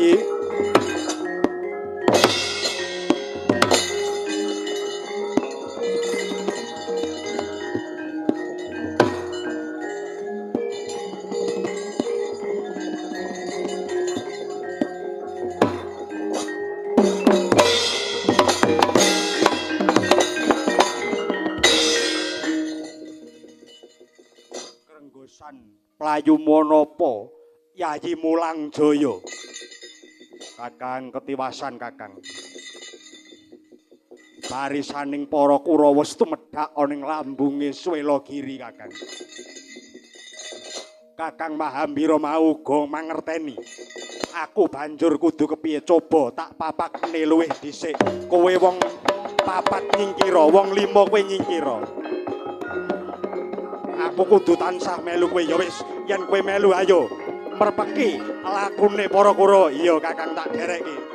Yayi. Krenggosan Playu Monapa Yayi Mulang Jaya. Kakang ketiwasan Kakang. Barisaning para Kurawa tumedhak ana ing lambunge Swelagiri Kakang. Kakang Mahambira mau uga mangerteni. Aku banjur kudu kepiye coba tak papakne luwih dhisik. Kowe wong papat nyingkira, wong lima kowe nyingkira. Aku kudu tansah melu kowe ya wis, yen kowe melu ayo merpeki lakune para Kurawa. Iya Kakang tak dereki.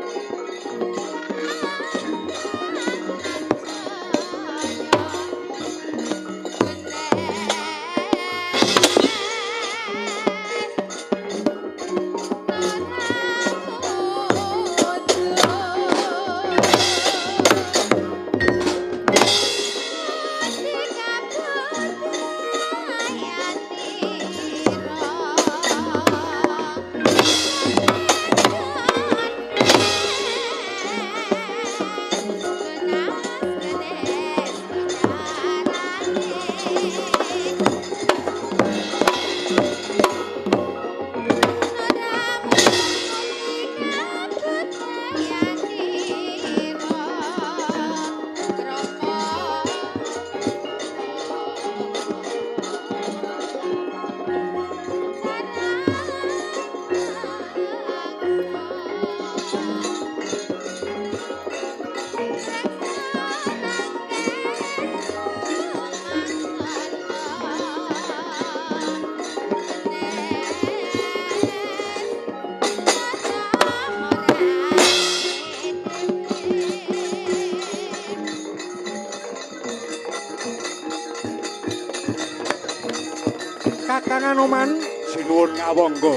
Kakang Anoman sinuwun ngawangga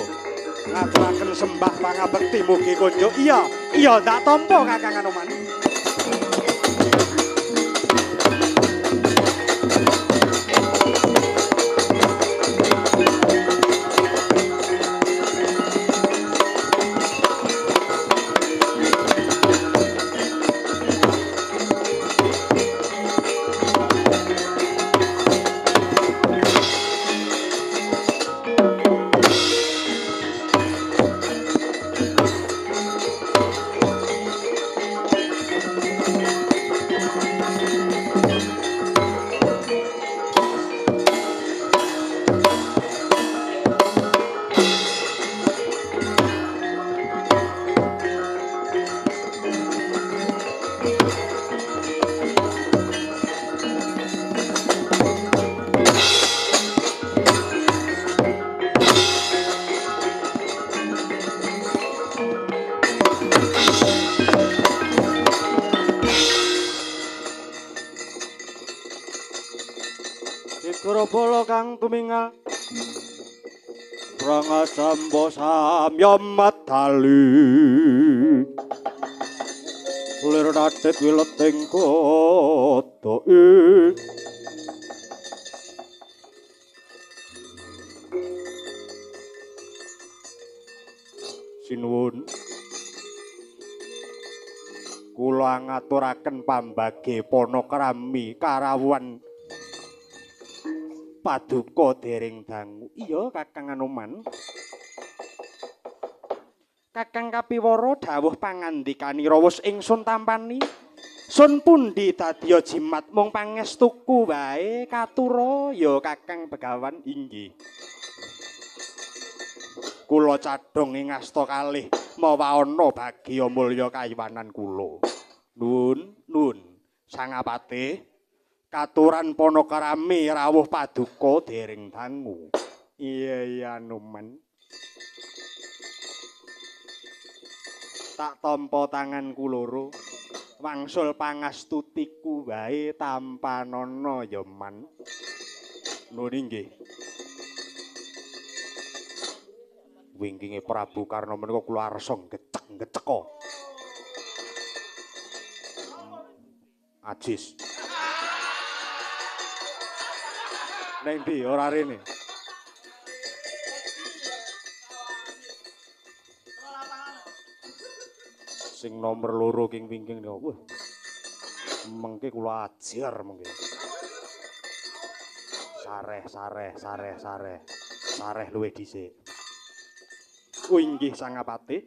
ngaturaken sembah pangabekti mugi kunjuk. Iya ndak tampa Kakang Anoman. Bala kang tumingal Prangasamba samyamat tali lir nadet wileting kota sinuwun kula ngaturaken pambage Panakrami karawuhan Paduka dereng dangu. Iya Kakang Anoman. Kakang Kapiwara dawuh pangandikani rawuh ingsun tampani. Sun pundi dadya jimat mung pangestuku wae katura ya Kakang Begawan inggih. Kula cadhong ing asta kalih mawa ana bagya mulya kayiwanan kula. Nun Sangapatih katuran Panakrami rawuh Paduka dereng dangu. Iya Anoman. Tak tampa tanganku loro. Wangsul pangastutiku wae tampanana ya man. Nun inggih. Wingkinge Prabu Karna menika kula arsa gecek ngeceko. Ajis. Neng ndi ora rene. Sing nomor loro king wingking niku. Wah. Mengke kula ajar mengke. Sareh luwih dhisik. Inggih Sangapati.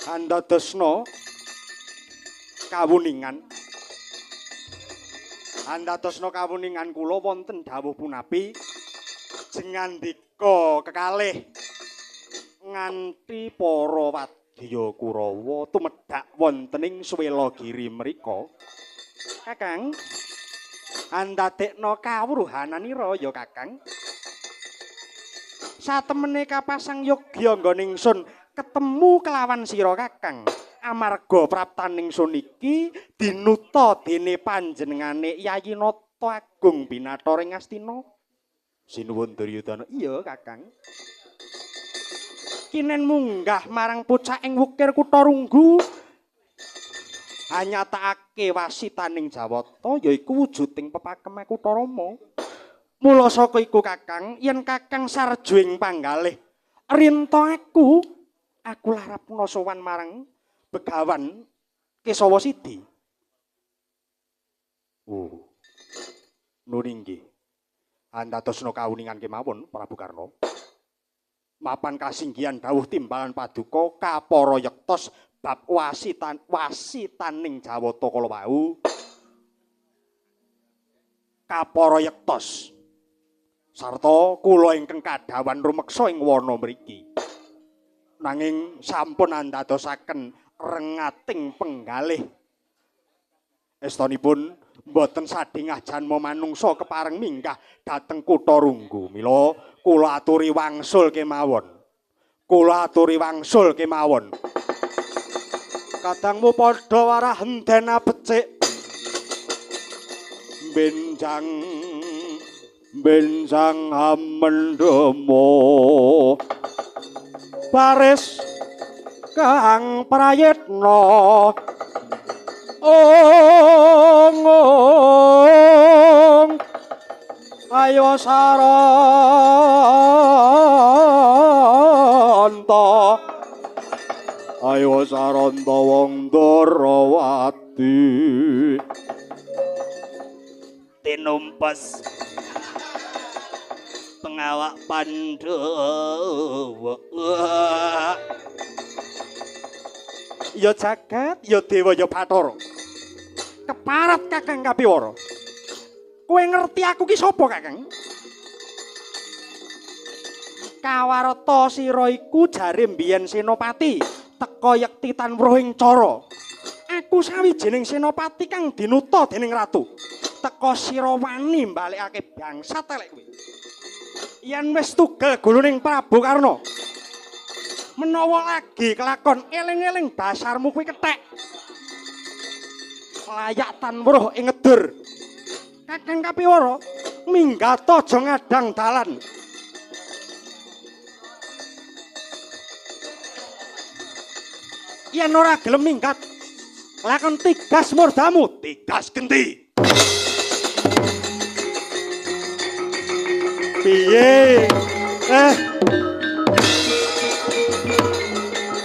Andadosna kawuningan. Andadosna kawuningan kula wonten dawuh punapi jengandika kekalih nganti para wadya Kurawa tumedhak wontening Swelagiri mrika. Kakang andadekna kawruhananira ya Kakang. Satemene kapasang yogya nggone ingsun ketemu kelawan sira Kakang. Amarga praptaning sun iki dinuta dene panjenengane Yayi Nata Agung Binathara ing Astina. Sinuwun Duryudana. Iya Kakang. Kinen munggah marang pucaking wukir Kutha Runggu. Hanyatakake wasitaning Jawata yaiku wujuding pepakeme Kutha Rama. Mula saka iku Kakang, yen Kakang sarjo ing panggalih rinta aku larapna sowan marang Begawan Kesawa Sidi. Oh. Nun inggih. Andadosna kawuningan kemawon Prabu Karna. Mapan kasinggihan dawuh timbalan paduka kapara yektos bab wasitaning Jawata kala wau. Kapara yektos. Sarta kula ingkang kadhawan rumeksa ing wana mriki. Nanging sampun andadosaken rengating penggalih estanipun boten sadhengah janma manungsa kepareng minggah dhateng Kutha Runggu. Mila kula aturi wangsul kemawon. Kadangmu padha warah hendena becik benjang hamendemo baris kang prayitna ong ayo saranta wong Darawati tinumpes pengawak Pandhawa. Ya jagat, ya dewa, ya Bathara. Keparat Kakang Kapiwara. Kowe ngerti aku ki sapa, Kakang? Kawarta sira iku jare mbiyen senopati teka yekti tanwruh ing cara. Aku sawijining senopati kang dinuta dening ratu. Teka sira wani mbalekake bangsat elek kowe. Yen wis tugel guluning Prabu Karna. Menawa lagi kelakon eling-eling dasarmu kuwi kethek. Layak tanwruh ing ngedur. Kakang Kapiwara, minggat aja ngadang dalan. Yen ora gelem minggat, lakon tigas murdamu, tigas genti. Piye?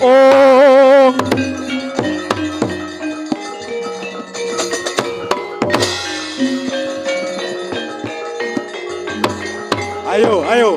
Oh. Ayo.